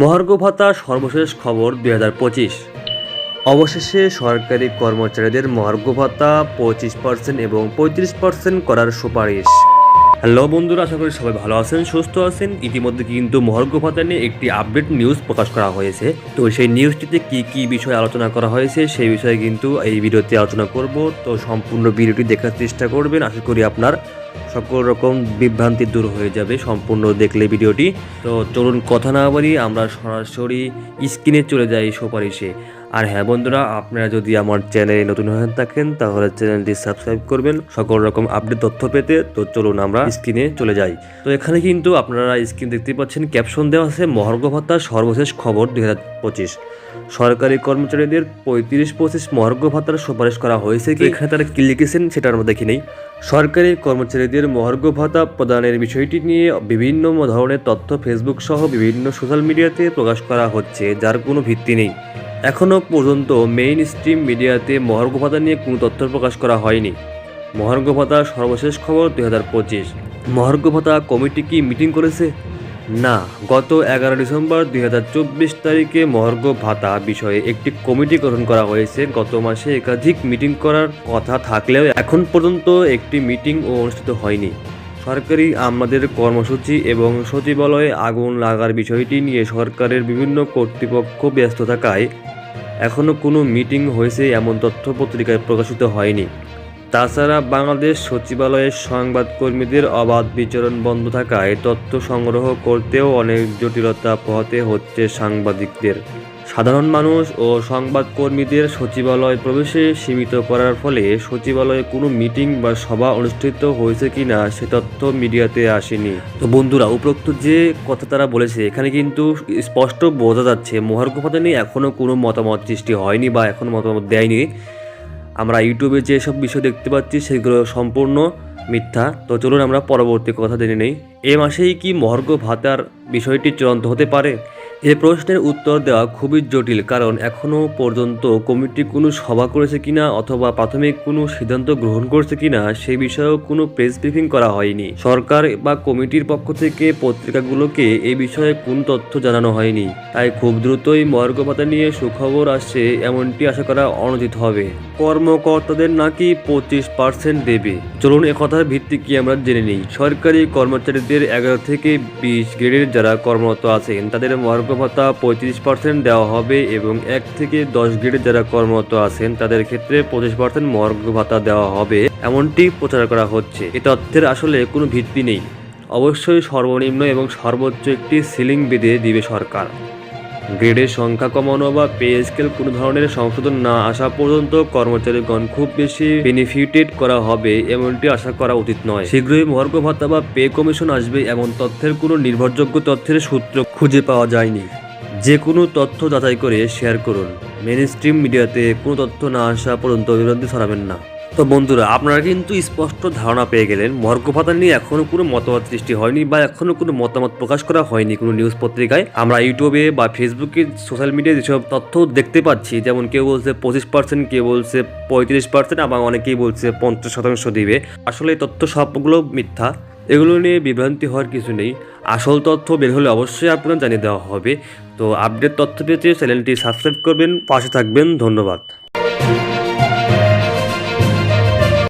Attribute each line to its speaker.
Speaker 1: মহার্ঘ ভাতা সর্বশেষ খবর 2025। অবশেষে সরকারি কর্মচারীদের মহার্ঘ ভাতা 25% এবং 35% করার সুপারিশ। হ্যালো বন্ধুরা, আশা করি সবাই ভালো আছেন, সুস্থ আছেন। ইতিমধ্যে কিন্তু মহার্ঘ ভাতা নিয়ে একটি আপডেট নিউজ প্রকাশ করা হয়েছে। তো সেই নিউজটিতে কি কি বিষয় আলোচনা করা হয়েছে সেই বিষয়ে কিন্তু এই ভিডিওতে আলোচনা করব। তো সম্পূর্ণ ভিডিওটি দেখার চেষ্টা করবেন। আশা করি আপনার সকল রকম বিভ্রান্তি দূর হয়ে যাবে সম্পূর্ণ দেখলে ভিডিওটি। তো চলুন কথা না বলি, আমরা সরাসরি স্ক্রিনে চলে যাই সুপারিশে। আর হ্যাঁ বন্ধুরা, আপনারা যদি আমার চ্যানেলে নতুন হয়ে থাকেন তাহলে চ্যানেলটি সাবস্ক্রাইব করবেন সকল রকম আপডেট তথ্য পেতে। তো চলুন আমরা স্ক্রিনে চলে যাই। তো এখানে কিন্তু আপনারা স্ক্রিন দেখতে পাচ্ছেন, ক্যাপশন দেওয়া আছে মহার্ঘ ভাতা সর্বশেষ খবর 2025। সরকারি কর্মচারীদের 35-25 মহার্ঘ ভাতার সুপারিশ করা হয়েছে। কি এখানে তারা কি লিখেছেন সেটা আমরা দেখি নেই। সরকারি কর্মচারীদের মহার্ঘ ভাতা প্রদানের বিষয়টি নিয়ে বিভিন্ন ধরনের তথ্য ফেসবুক সহ বিভিন্ন সোশ্যাল মিডিয়াতে প্রকাশ করা হচ্ছে, যার কোনো ভিত্তি নেই। এখনও পর্যন্ত মেইন স্ট্রিম মিডিয়াতে মহার্ঘ ভাতা নিয়ে কোনো তথ্য প্রকাশ করা হয়নি। মহার্ঘ ভাতা সর্বশেষ খবর 2025। মহার্ঘ ভাতা কমিটি কি মিটিং করেছে? না, গত 11 ডিসেম্বর 2024 তারিখে মহার্ঘ ভাতা বিষয়ে একটি কমিটি গঠন করা হয়েছে। গত মাসে একাধিক মিটিং করার কথা থাকলেও এখন পর্যন্ত একটি মিটিং অনুষ্ঠিত হয়নি। সরকারি আমাদের কর্মসূচি এবং সচিবালয়ে আগুন লাগার বিষয়টি নিয়ে সরকারের বিভিন্ন কর্তৃপক্ষ ব্যস্ত থাকায় এখনও কোনো মিটিং হয়েছে এমন তথ্য পত্রিকায় প্রকাশিত হয়নি। তাছাড়া বাংলাদেশ সচিবালয়ের সংবাদকর্মীদের অবাধ বিচরণ বন্ধ থাকায় তথ্য সংগ্রহ করতেও অনেক জটিলতা পোহাতে হচ্ছে সাংবাদিকদের। সাধারণ মানুষ ও সংবাদকর্মীদের সচিবালয় প্রবেশে সীমিত করার ফলে সচিবালয়ে কোনো মিটিং বা সভা অনুষ্ঠিত হয়েছে কিনা সে তথ্য মিডিয়াতে আসেনি। তো বন্ধুরা, উপরোক্ত যে কথা তারা বলেছে এখানে কিন্তু স্পষ্ট বোঝা যাচ্ছে মহার্ঘ ভাতা নিয়ে এখনও কোনো মতামত সৃষ্টি হয়নি বা এখনও মতামত দেয়নি। আমরা ইউটিউবে যেসব বিষয় দেখতে পাচ্ছি সেগুলো সম্পূর্ণ মিথ্যা। তো চলুন আমরা পরবর্তী কথা জেনে নেই। এ মাসেই কি মহার্ঘ ভাতার বিষয়টি চূড়ান্ত হতে পারে? এ প্রশ্নের উত্তর দেওয়া খুবই জটিল, কারণ এখনও পর্যন্ত কমিটি কোনো সভা করেছে কিনা অথবা প্রাথমিক কোনো সিদ্ধান্ত গ্রহণ করেছে কিনা সে বিষয়েও কোনো প্রেস ব্রিফিং করা হয়নি। সরকার বা কমিটির পক্ষ থেকে পত্রিকাগুলোকে এ বিষয়ে কোনো তথ্য জানানো হয়নি। তাই খুব দ্রুতই মহার্ঘ ভাতা নিয়ে সুখবর আসছে এমনটি আশা করা অনুচিত হবে। কর্মকর্তাদের নাকি 25% দেবে। চলুন এ কথার ভিত্তি কি আমরা জেনে নিই। সরকারি কর্মচারীদের 11 থেকে 20 গ্রেডের যারা কর্মরত আছেন তাদের মহার্ঘ ভাতা 35% দেওয়া হবে এবং 1 থেকে 10 গ্রেডে যারা কর্মরত আছেন তাদের ক্ষেত্রে 25% মহার্ঘ ভাতা দেওয়া হবে এমনটি প্রচার করা হচ্ছে। এ তথ্যের আসলে কোনো ভিত্তি নেই। অবশ্যই সর্বনিম্ন এবং সর্বোচ্চ একটি সিলিং বেঁধে দিবে সরকার। গ্রেডের সংখ্যা কমানো বা পে স্কেল কোনো ধরনের সংশোধন না আসা পর্যন্ত কর্মচারীগণ খুব বেশি বেনিফিটেড করা হবে এমনটি আশা করা উচিত নয়। শীঘ্রই মহার্ঘ ভাতা বা পে কমিশন আসবে এমন তথ্যের কোনো নির্ভরযোগ্য তথ্যের সূত্র খুঁজে পাওয়া যায়নি। যে কোনো তথ্য যাচাই করে শেয়ার করুন। মেইন স্ট্রিম মিডিয়াতে কোনো তথ্য না আসা পর্যন্ত বিভ্রান্তি ছড়াবেন না। তো বন্ধুরা, আপনারা কিন্তু স্পষ্ট ধারণা পেয়ে গেলেন মহার্ঘ ভাতা নিয়ে এখনো কোনো মতামত সৃষ্টি হয়নি বা এখনো কোনো মতামত প্রকাশ করা হয়নি কোনো নিউজ পত্রিকায়। আমরা ইউটিউবে বা ফেসবুকে সোশ্যাল মিডিয়ায় যেসব তথ্য দেখতে পাচ্ছি, যেমন কেউ বলছে 25%, কেউ বলছে 35%, আবার অনেকেই বলছে 50% দিবে। আসলে এই তথ্য সবগুলো মিথ্যা। এগুলো নিয়ে বিভ্রান্তি হওয়ার কিছু নেই। আসল তথ্য বের হলে অবশ্যই আপনারা জানিয়ে দেওয়া হবে। তো আপডেট তথ্য পেতে চ্যানেলটি সাবস্ক্রাইব করবেন, পাশে থাকবেন। ধন্যবাদ।